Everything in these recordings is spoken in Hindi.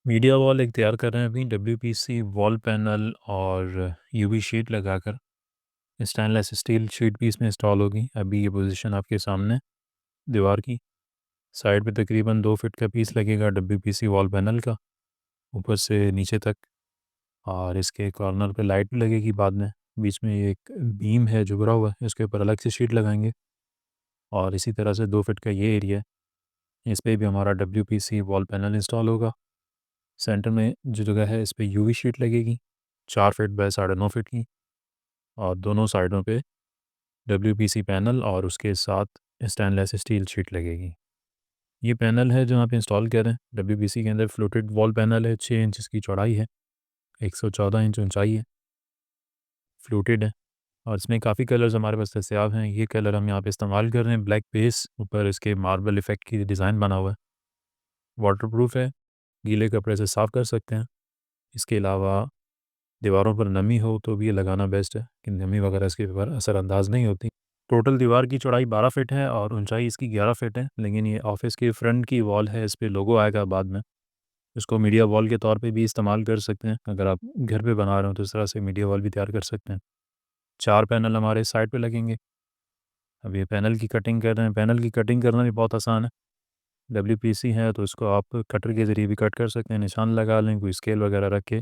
मीडिया वॉल एक तैयार कर रहे हैं अभी डब्ल्यूपीसी वॉल पैनल और यूवी शीट लगाकर स्टेनलेस स्टील शीट भी इसमें इंस्टॉल होगी। अभी ये पोजीशन आपके सामने दीवार की साइड पे तकरीबन 2 फीट का पीस लगेगा डब्ल्यूपीसी वॉल पैनल का ऊपर से नीचे तक। और इसके कॉर्नर पे लाइट भी लगेगी बाद में। बीच में एक बीम है जो जुड़ा हुआ है, इसके ऊपर अलग से शीट लगाएंगे। और इसी तरह से 2 फीट का ये एरिया है, इस पर भी हमारा डब्ल्यूपीसी वॉल पैनल इंस्टॉल होगा। सेंटर में जो जगह है इस पर यूवी शीट लगेगी 4 फीट बाय 9.5 फीट की। और दोनों साइडों पे डब्ल्यूपीसी पैनल और उसके साथ स्टेनलेस स्टील शीट लगेगी। ये पैनल है जो आप इंस्टॉल कर रहे हैं डब्ल्यूपीसी के अंदर। फ्लोटेड वॉल पैनल है, 6 इंच इसकी चौड़ाई है, 114 इंच ऊंचाई है, फ्लोटेड है। और इसमें काफ़ी कलर्स हमारे पास दस्तियाब हैं। ये कलर हम यहाँ पे इस्तेमाल कर रहे हैं, ब्लैक बेस ऊपर इसके मार्बल इफ़ेक्ट की डिज़ाइन बना हुआ है। वाटरप्रूफ है, गीले कपड़े से साफ़ कर सकते हैं। इसके अलावा दीवारों पर नमी हो तो भी ये लगाना बेस्ट है कि नमी वगैरह इसके ऊपर असरअंदाज नहीं होती। टोटल दीवार की चौड़ाई 12 फीट है और ऊंचाई इसकी 11 फीट है। लेकिन ये ऑफिस की फ्रंट की वॉल है, इस पे लोगो आएगा बाद में। इसको मीडिया वॉल के तौर पे भी इस्तेमाल कर सकते हैं। अगर आप घर पे बना रहे हो तो इस तरह से मीडिया वॉल भी तैयार कर सकते हैं। 4 पैनल हमारे साइड पे लगेंगे। अब ये पैनल की कटिंग कर रहे हैं। पैनल की कटिंग करना भी बहुत आसान है। डब्ल्यूपीसी है तो इसको आप कटर के ज़रिए भी कट कर सकते हैं। निशान लगा लें, कोई स्केल वगैरह रख के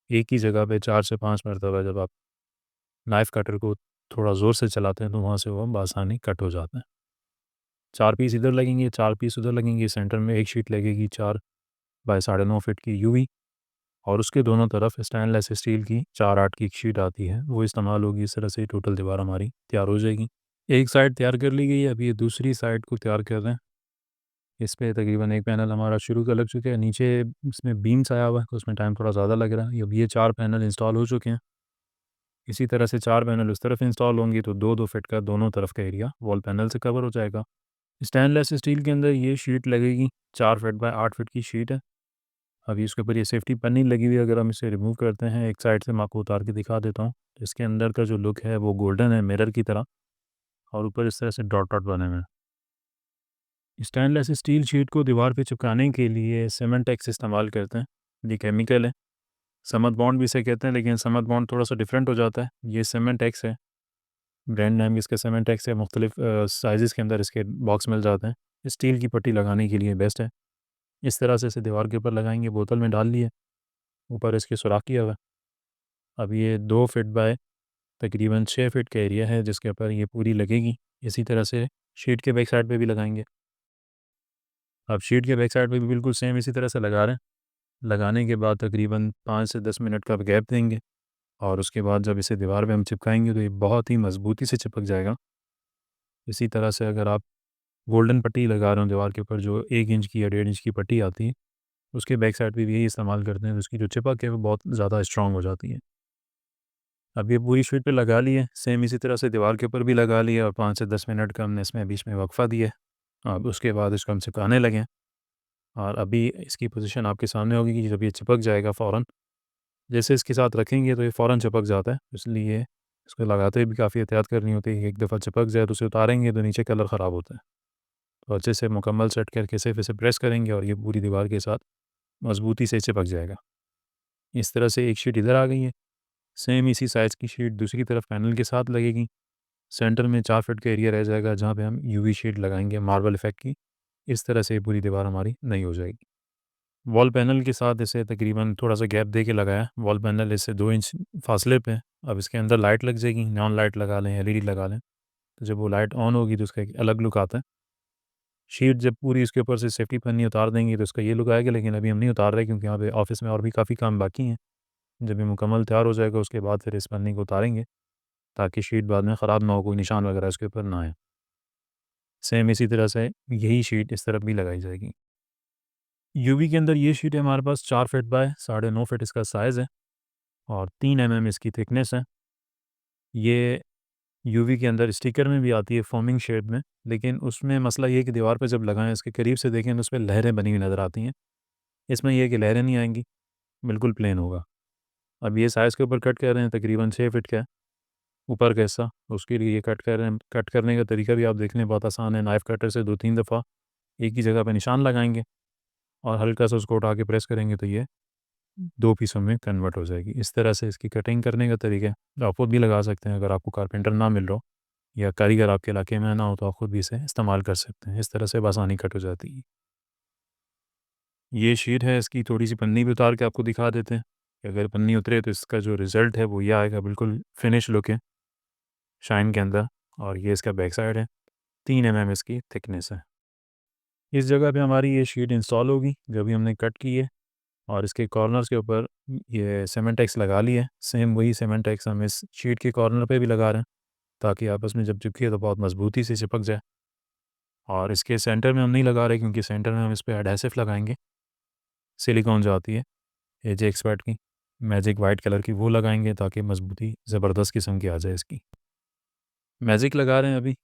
एक ही जगह पे 4 से 5 मरतबा जब आप नाइफ़ कटर को थोड़ा ज़ोर से चलाते हैं तो वहाँ से वो बआसानी कट हो जाता है। 4 पीस इधर लगेंगे, 4 पीस उधर लगेंगे। सेंटर में एक शीट लगेगी 4 बाय 9.5 फीट की यूवी। और उसके दोनों तरफ स्टेनलेस स्टील की 4/8 की एक शीट आती है, वो इस्तेमाल होगी। इस तरह से टोटल दीवार हमारी तैयार हो जाएगी। एक साइड तैयार कर ली गई है, अभी ये दूसरी साइड को तैयार कर रहे हैं। इस पे तकरीबन एक पैनल हमारा शुरू का लग चुका है। नीचे इसमें बीम्स आया हुआ है तो उसमें टाइम थोड़ा ज़्यादा लग रहा है। अब ये 4 पैनल इंस्टॉल हो चुके हैं। इसी तरह से 4 पैनल उस तरफ इंस्टॉल होंगी तो 2-2 फीट का दोनों तरफ का एरिया वॉल पैनल से कवर हो जाएगा। स्टेनलेस स्टील के अंदर ये शीट लगेगी, 4 फीट बाय 8 फीट की शीट है। अभी इसके ऊपर ये सेफ्टी पन्नी लगी हुई है। अगर हम इसे रिमूव करते हैं एक साइड से, मैं आपको उतार के दिखा देता हूँ। इसके अंदर का जो लुक है वो गोल्डन है, मिरर की तरह। और ऊपर इस तरह से डॉट डॉट बने हुए हैं। स्टेनलेस स्टील शीट को दीवार पे चिपकाने के लिए सीमेंटेक्स इस्तेमाल करते हैं। ये केमिकल है, समद बॉन्ड भी इसे कहते हैं, लेकिन समद बॉन्ड थोड़ा सा डिफरेंट हो जाता है। ये सीमेंटेक्स है, ब्रांड नेम इसका सीमेंटेक्स है। मुख्तलिफ साइज़ के अंदर इसके बॉक्स मिल जाते हैं। स्टील की पट्टी लगाने के लिए बेस्ट है। इस तरह से इसे दीवार के ऊपर लगाएंगे। बोतल में डाल लिए, ऊपर इसके सुराख किया हुआ है। अब ये 2 फीट बाय तकरीबन 6 फीट का एरिया है जिसके ऊपर ये पूरी लगेगी। इसी तरह से शीट के बैक साइड पे भी लगाएंगे। अब शीट के बैक साइड पे भी बिल्कुल सेम इसी तरह से लगा रहे हैं। लगाने के बाद तकरीबन 5 से 10 मिनट का गैप देंगे। और उसके बाद जब इसे दीवार पे हम चिपकाएंगे तो ये बहुत ही मज़बूती से चिपक जाएगा। इसी तरह से अगर आप गोल्डन पट्टी लगा रहे हो दीवार के ऊपर, जो 1 इंच की या 1.5 इंच की पट्टी आती है, उसके बैक साइड पे भी यही इस्तेमाल करते हैं तो उसकी जो चिपक है वो बहुत ज़्यादा स्ट्रॉन्ग हो जाती है। अब ये पूरी शीट पे लगा ली है, सेम इसी तरह से दीवार के ऊपर भी लगा लिया और 5 से 10 मिनट का हमने इसमें बीच में वक्फ़ा दिया है। अब उसके बाद इसको हम चिपकाने लगे हैं। और अभी इसकी पोजीशन आपके सामने होगी कि जब ये चिपक जाएगा फ़ौरन, जैसे इसके साथ रखेंगे तो ये फ़ौरन चिपक जाता है। इसलिए इसको लगाते हुए भी काफ़ी एहतियात करनी होती है। एक दफ़ा चिपक जाए तो उसे उतारेंगे तो नीचे कलर ख़राब होता है। तो अच्छे से मुकम्मल सेट करके सिर्फ इसे प्रेस करेंगे और ये पूरी दीवार के साथ मज़बूती से चिपक जाएगा। इस तरह से एक शीट इधर आ गई है। सेम इसी साइज़ की शीट दूसरी तरफ पैनल के साथ लगेगी। सेंटर में 4 फीट का एरिया रह जाएगा जहाँ पे हम यूवी शीट लगाएंगे मार्बल इफ़ेक्ट की। इस तरह से ये पूरी दीवार हमारी नई हो जाएगी। वॉल पैनल के साथ इसे तकरीबन थोड़ा-सा गैप दे के लगाया। वॉल पैनल इससे 2 इंच फ़ासले पे है। अब इसके अंदर लाइट लग जाएगी, नियॉन लाइट लगा लें, एलईडी लगा लें। तो जब वो लाइट ऑन होगी तो उसका एक अलग लुक आता है। शीट जब पूरी इसके ऊपर से सेफ्टी पन्नी उतार देंगे तो उसका ये लुक आएगा, लेकिन अभी हम नहीं उतार रहे क्योंकि यहाँ पे ऑफ़िस में और भी काफ़ी काम बाकी हैं। जब ये मुकम्मल तैयार हो जाएगा उसके बाद फिर इस पन्नी को उतारेंगे ताकि शीट बाद में ख़राब ना हो, कोई निशान वगैरह इसके ऊपर ना आए। सेम इसी तरह से यही शीट इस तरफ भी लगाई जाएगी। यूवी के अंदर ये शीट है हमारे पास 4 फीट बाय 9.5 फीट इसका साइज़ है और 3 इसकी थिकनेस है। ये यूवी के अंदर स्टिकर में भी आती है फोमिंग शेप में, लेकिन उसमें मसला ये है कि दीवार पे जब लगाएँ इसके करीब से देखें तो उसपे लहरें बनी हुई नज़र आती हैं। इसमें ये है कि लहरें नहीं आएँगी, बिल्कुल प्लेन होगा। अब ये साइज़ के ऊपर कट कर रहे हैं, तकरीबन 6 फीट का है ऊपर का हिस्सा, उसके लिए ये कट कर रहे हैं। कट करने का तरीका भी आप देख लें, बहुत आसान है। नाइफ़ कटर से 2-3 दफ़ा एक ही जगह पे निशान लगाएँगे और हल्का सा उसको उठा के प्रेस करेंगे तो ये 2 पीसों में कन्वर्ट हो जाएगी। इस तरह से इसकी कटिंग करने का तरीका है। आप खुद भी लगा सकते हैं, अगर आपको कारपेंटर ना मिल रहा हो या कारीगर आपके इलाके में ना हो तो आप खुद भी इसे इस्तेमाल कर सकते हैं। इस तरह से बआसानी कट हो जाती है। ये शीट है, इसकी थोड़ी-सी पन्नी भी उतार के आपको दिखा देते हैं कि अगर पन्नी उतरे तो इसका जो रिज़ल्ट है वो ये आएगा, बिल्कुल फिनिश लुक है शाइन के अंदर। और ये इसका बैक साइड है, 3 mm इसकी थिकनेस है। इस जगह पे हमारी ये शीट इंस्टॉल होगी जो भी हमने कट की है, और इसके कॉर्नर्स के ऊपर ये सीमेंटेक्स लगा ली है। सेम वही सीमेंटेक्स हम इस शीट के कॉर्नर पे भी लगा रहे हैं ताकि आपस में जब चिपके तो बहुत मजबूती से चिपक जाए। और इसके सेंटर में हम नहीं लगा रहे क्योंकि सेंटर में हम इस पे एडहेसिव लगाएंगे, सिलिकॉन जो आती है एजे एक्सपर्ट की, मैजिक वाइट कलर की, वो लगाएंगे ताकि मजबूती ज़बरदस्त किस्म की आ जाए इसकी। मैजिक लगा रहे हैं अभी,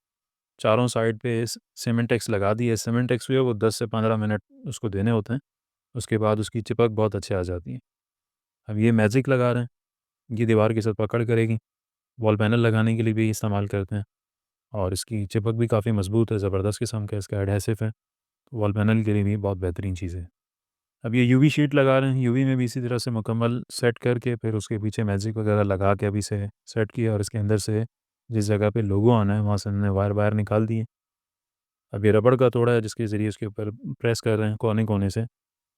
चारों साइड पे सीमेंटेक्स लगा दी है। सीमेंटेक्स जो है वो 10 से 15 मिनट उसको देने होते हैं, उसके बाद उसकी चिपक बहुत अच्छे आ जाती है। अब ये मैजिक लगा रहे हैं, ये दीवार के साथ पकड़ करेगी। वॉल पैनल लगाने के लिए भी इस्तेमाल करते हैं, और इसकी चिपक भी काफ़ी मजबूत है, ज़बरदस्त किस्म का इसका एडहेसिव है। वॉल पैनल के लिए भी बहुत बेहतरीन चीज़ है। अब ये यूवी शीट लगा रहे हैं, यूवी में भी इसी तरह से मुकम्मल सेट करके फिर उसके पीछे मैजिक वगैरह लगा के अभी से सेट किया, और इसके अंदर से जिस जगह पे लोगो आना है वहाँ से हमने वायर बाहर निकाल दिए। अब ये रबड़ का तोड़ा है जिसके ज़रिए उसके ऊपर प्रेस कर रहे हैं कोने कोने से,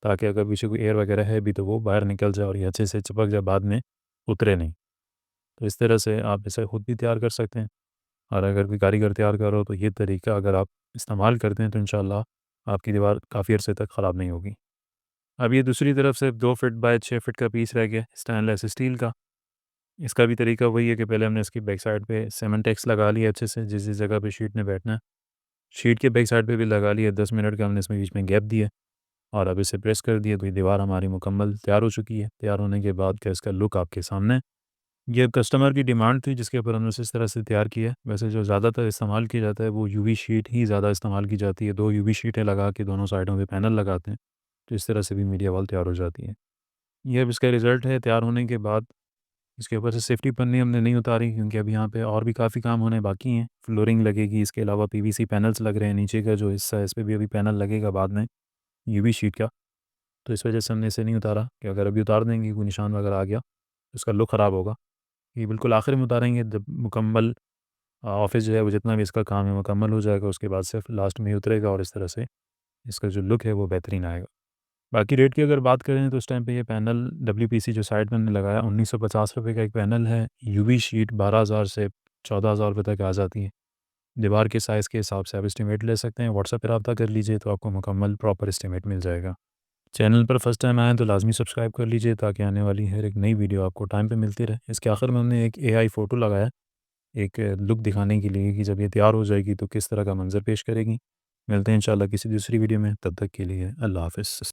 ताकि अगर पीछे कोई एयर वगैरह है भी तो वो बाहर निकल जाए और ये अच्छे से चिपक जाए, बाद में उतरे नहीं। तो इस तरह से आप इसे खुद भी तैयार कर सकते हैं, और अगर कोई कारीगर तैयार कर रहा हो तो ये तरीका अगर आप इस्तेमाल करते हैं तो इंशाल्लाह आपकी दीवार काफ़ी अर्से तक ख़राब नहीं होगी। अब ये दूसरी तरफ से 2 फीट बाय 6 फीट का पीस रह गया स्टेनलेस स्टील का। इसका भी तरीका वही है कि पहले हमने इसकी बैक साइड पे सीमेंटेक्स लगा लिया अच्छे से, जिस जिस जगह पे शीट ने बैठना है। शीट के बैक साइड पे भी लगा लिया, 10 मिनट का हमने इसमें बीच में गैप दिया, और अब इसे प्रेस कर दिया तो ये दीवार हमारी मुकम्मल तैयार हो चुकी है। तैयार होने के बाद का इसका लुक आपके सामने है। ये कस्टमर की डिमांड थी जिसके ऊपर हमने उसे इस तरह से तैयार किया है। वैसे जो ज़्यादातर इस्तेमाल किया जाता है वो यूवी शीट ही ज़्यादा इस्तेमाल की जाती है। 2 यूवी शीटें लगा के दोनों साइडों पे पैनल लगाते हैं, तो इस तरह से भी मीडिया वॉल तैयार हो जाती है। ये अब इसका रिज़ल्ट है तैयार होने के बाद। इसके ऊपर से सेफ्टी पन्नी हमने नहीं उतारी क्योंकि अभी यहाँ पे और भी काफ़ी काम होने बाकी हैं। फ्लोरिंग लगेगी, इसके अलावा पीवीसी पैनल्स लग रहे हैं, नीचे का जो हिस्सा है इस पे भी अभी पैनल लगेगा बाद में यूवी शीट का। तो इस वजह से हमने इसे नहीं उतारा कि अगर अभी उतार देंगे कोई निशान वगैरह आ गया तो इसका लुक ख़राब होगा। ये बिल्कुल आखिर में उतारेंगे जब मुकम्मल ऑफ़िस जो है वो जितना भी इसका काम है मुकम्मल हो जाएगा, उसके बाद सिर्फ लास्ट में ही उतरेगा, और इस तरह से इसका जो लुक है वो बेहतरीन आएगा। बाकी रेट की अगर बात करें तो उस टाइम पे ये पैनल डब्ल्यूपीसी जो साइड में हमने लगाया ₹1950 का एक पैनल है। यूवी शीट 12,000 से 14,000 रुपये तक आ जाती है। दीवार के साइज़ के हिसाब से आप एस्टिमेट ले सकते हैं। व्हाट्सएप पे रब्ता कर लीजिए तो आपको मुकम्मल प्रॉपर एस्टिमेट मिल जाएगा। चैनल पर फर्स्ट टाइम आए हैं तो लाज़मी सब्सक्राइब कर लीजिए ताकि आने वाली हर एक नई वीडियो आपको टाइम पे मिलती रहे। इसके आखिर में हमने एक एआई फ़ोटो लगाया, एक लुक दिखाने के लिए कि जब ये तैयार हो जाएगी तो किस तरह का मंज़र पेश करेगी। मिलते हैं इंशाल्लाह किसी दूसरी वीडियो में, तब तक के लिए अल्लाह हाफ़िज़।